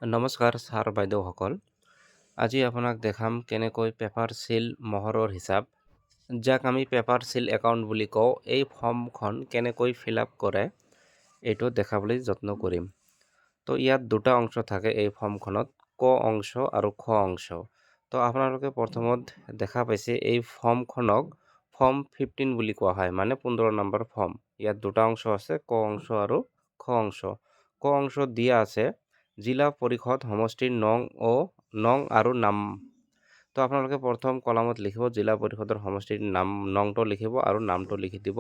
নমস্কাৰ ছাৰ বাইদেউসকল। আজি আপোনাক দেখাম কেনেকৈ পেপাৰ চিল মহৰৰ হিচাপ, যাক আমি পেপাৰ চিল একাউণ্ট বুলি কওঁ, এই ফৰ্মখন কেনেকৈ ফিল আপ কৰে এইটো দেখাবলৈ যত্ন কৰিম। তো ইয়াত দুটা অংশ থাকে এই ফৰ্মখনত, ক অংশ আৰু খ অংশ। তো আপোনালোকে প্ৰথমত দেখা পাইছে এই ফৰ্মখনক ফৰ্ম 15 বুলি কোৱা হয়, মানে 15 নম্বৰ ফৰ্ম। ইয়াত দুটা অংশ আছে, ক অংশ আৰু খ অংশ। ক অংশ দিয়া আছে জিলা পৰিষদ সমষ্টিৰ নং আৰু নাম। তো আপোনালোকে প্ৰথম কলামত লিখিব জিলা পৰিষদৰ সমষ্টিৰ নংটো লিখিব আৰু নামটো লিখি দিব।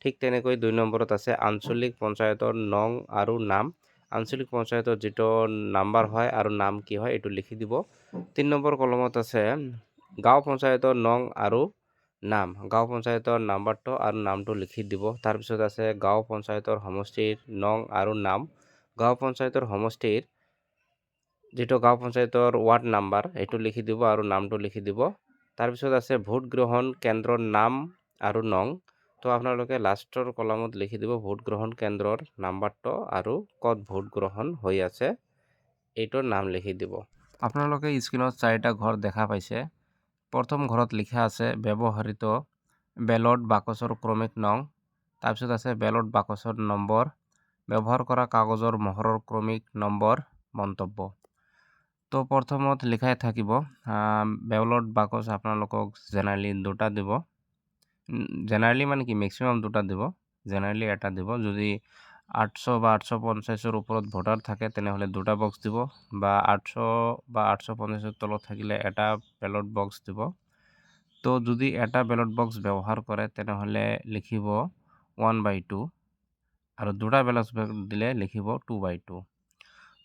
ঠিক তেনেকৈ 2 নম্বৰত আছে আঞ্চলিক পঞ্চায়তৰ নং আৰু নাম। আঞ্চলিক পঞ্চায়তৰ যিটো নাম্বাৰ হয় আৰু নাম কি হয় এইটো লিখি দিব। 3 নম্বৰ কলমত আছে গাঁও পঞ্চায়তৰ নং আৰু নাম। গাঁও পঞ্চায়তৰ নাম্বাৰটো আৰু নামটো লিখি দিব। তাৰপিছত আছে গাঁও পঞ্চায়তৰ সমষ্টিৰ নং আৰু নাম। গাঁও পঞ্চায়তৰ সমষ্টিৰ যিটো গাঁও পঞ্চায়তৰ ৱাৰ্ড নাম্বাৰ এইটো লিখি দিব আৰু নামটো লিখি দিব। তাৰপিছত আছে ভোট গ্ৰহণ কেন্দ্ৰৰ নাম আৰু নং। তো আপোনালোকে লাষ্টৰ কলামত লিখি দিব ভোট গ্ৰহণ কেন্দ্ৰৰ নাম্বাৰটো আৰু ক'ত ভোট গ্ৰহণ হৈ আছে এইটোৰ নাম লিখি দিব। আপোনালোকে স্ক্ৰীনত 4টা ঘৰ দেখা পাইছে। প্ৰথম ঘৰত লিখা আছে ব্যৱহৃত বেলট বাকচৰ ক্ৰমিক নং। তাৰপিছত আছে বেলট বাকচৰ নম্বৰ, ব্যৱহাৰ কৰা কাগজৰ মোহৰৰ ক্ৰমিক নম্বৰ, মন্তব্য। তো প্ৰথমত লিখাই থাকিব বেলট বাকচ আপোনালোকক জেনেৰেলি দুটা দিব। জেনেৰেলি মানে কি মেক্সিমাম দুটা দিব, জেনেৰেলি এটা দিব। যদি 800 বা 850ৰ ওপৰত ভোটাৰ থাকে তেনেহ'লে দুটা বক্স দিব, বা 800 বা 850ৰ তলত থাকিলে এটা বেলট বক্স দিব। তো যদি এটা বেলট বক্স ব্যৱহাৰ কৰে তেনেহ'লে লিখিব 1/2 আৰু দুটা বেলট বক্স দিলে লিখিব 2/2।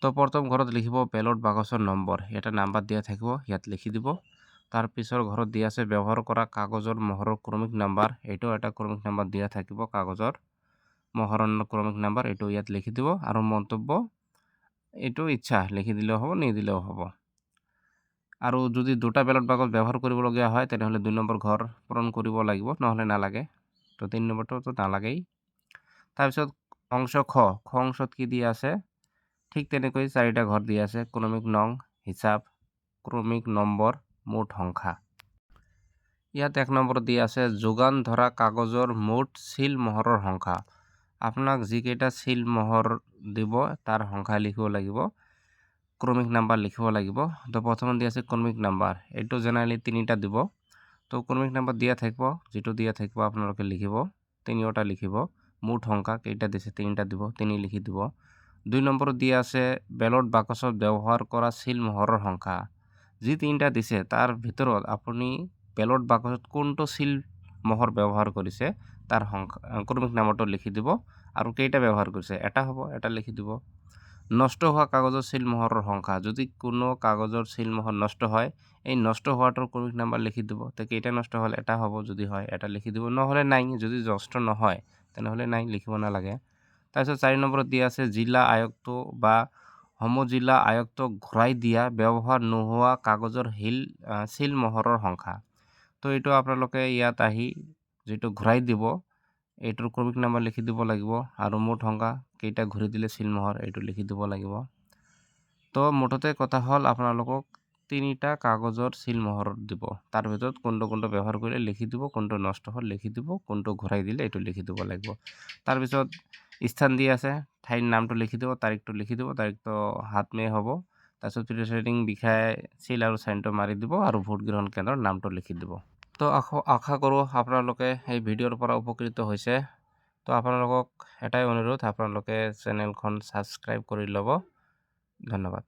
তো প্ৰথম ঘৰত লিখিব বেলট বাকচৰ নম্বৰ, এটা নাম্বাৰ দিয়া থাকিব, ইয়াত লিখি দিব। তাৰ পিছৰ ঘৰত দিয়া আছে ব্যৱহাৰ কৰা কাগজৰ মোহৰৰ ক্ৰমিক নাম্বাৰ, এইটো এটা ক্ৰমিক নাম্বাৰ দিয়া থাকিব, কাগজৰ মোহৰৰ ক্ৰমিক নাম্বাৰ এইটো ইয়াত লিখি দিব। আৰু মন্তব্য এইটো ইচ্ছা লিখি দিলেও হ'ব, নিদিলেও হ'ব। আৰু যদি দুটা বেলট বাকচ ব্যৱহাৰ কৰিবলগীয়া হয় তেনেহ'লে 2 নম্বৰ ঘৰ পূৰণ কৰিব লাগিব, নহ'লে নালাগে। তো 3 নম্বৰটো নালাগেই। তাৰপিছত অংশ খ অংশত কি দিয়া আছে, ঠিক তেনেকৈ 4টা ঘৰ দিয়া আছে, ক্ৰমিক নং, হিচাপ, ক্ৰমিক নম্বৰ, মুঠ সংখ্যা। ইয়াত 1 নম্বৰত দিয়া আছে যোগান ধৰা কাগজৰ মুঠ চিল মোহৰৰ সংখ্যা। আপোনাক যিকেইটা চিল মোহৰ দিব তাৰ সংখ্যা লিখিব লাগিব, ক্ৰমিক নাম্বাৰ লিখিব লাগিব। তো প্ৰথমত দিয়া আছে ক্ৰমিক নাম্বাৰ, এইটো জেনেৰেলি 3টা দিব। তো ক্ৰমিক নাম্বাৰ দিয়া থাকিব, যিটো দিয়া থাকিব আপোনালোকে লিখিব, 3টা লিখিব। মুঠ সংখ্যা কেইটা দিছে 3টা দিব, 3 লিখি দিব। 2 নম্বৰত দিয়া আছে বেলট বাকচত ব্যৱহাৰ কৰা চিল মোহৰৰ সংখ্যা। যি 3টা দিছে তাৰ ভিতৰত আপুনি বেলট বাকচত কোনটো চিল মোহৰ ব্যৱহাৰ কৰিছে তাৰ সংখ্যা ক্ৰমিক নাম্বাৰটো লিখি দিব। আৰু কেইটা ব্যৱহাৰ কৰিছে, এটা হ'ব, এটা লিখি দিব। নষ্ট হোৱা কাগজৰ চিল মোহৰৰ সংখ্যা, যদি কোনো কাগজৰ চিল মোহৰ নষ্ট হয় এই নষ্ট হোৱাটোৰ ক্ৰমিক নাম্বাৰ লিখি দিব। তো কেইটা নষ্ট হ'ল, এটা হ'ব, যদি হয় এটা লিখি দিব, নহ'লে নাই। যদি নষ্ট নহয় তেনেহ'লে নাই, লিখিব নালাগে। তাৰপিছত 4 নম্বৰত দিয়া আছে জিলা আয়ুক্ত বা সমজিলা আয়ুক্তক ঘূৰাই দিয়া ব্যৱহাৰ নোহোৱা কাগজৰ চিল মোহৰৰ সংখ্যা। তো এইটো আপোনালোকে ইয়াত আহি যিটো ঘূৰাই দিব এইটোৰ ক্ৰমিক নাম্বাৰ লিখি দিব লাগিব, আৰু মুঠ সংখ্যা কেইটা ঘূৰি দিলে চিল মোহৰ এইটো লিখি দিব লাগিব। তো মুঠতে কথা হ'ল আপোনালোকক 3টা কাগজৰ চিল মোহৰ দিব, তাৰ ভিতৰত কোনটো ব্যৱহাৰ কৰিলে লিখি দিব, কোনটো নষ্ট হ'ল লিখি দিব, কোনটো ঘূৰাই দিলে এইটো লিখি দিব লাগিব। তাৰপিছত স্থান দিয়া আছে, ঠাইৰ নামটো লিখি দিব, তাৰিখটো লিখি দিব, তাৰিখটো 7 মে' হ'ব। তাৰপিছত প্ৰিচাইডিং বিষয়াই চিল আৰু চাইনটো মাৰি দিব আৰু ভোট গ্ৰহণ কেন্দ্ৰৰ নামটো লিখি দিব। তো আশা কৰোঁ আপোনালোকে এই ভিডিঅ'ৰ পৰা উপকৃত হৈছে। তো আপোনালোকক এটাই অনুৰোধ, আপোনালোকে চেনেলখন ছাবস্ক্ৰাইব কৰি ল'ব। ধন্যবাদ।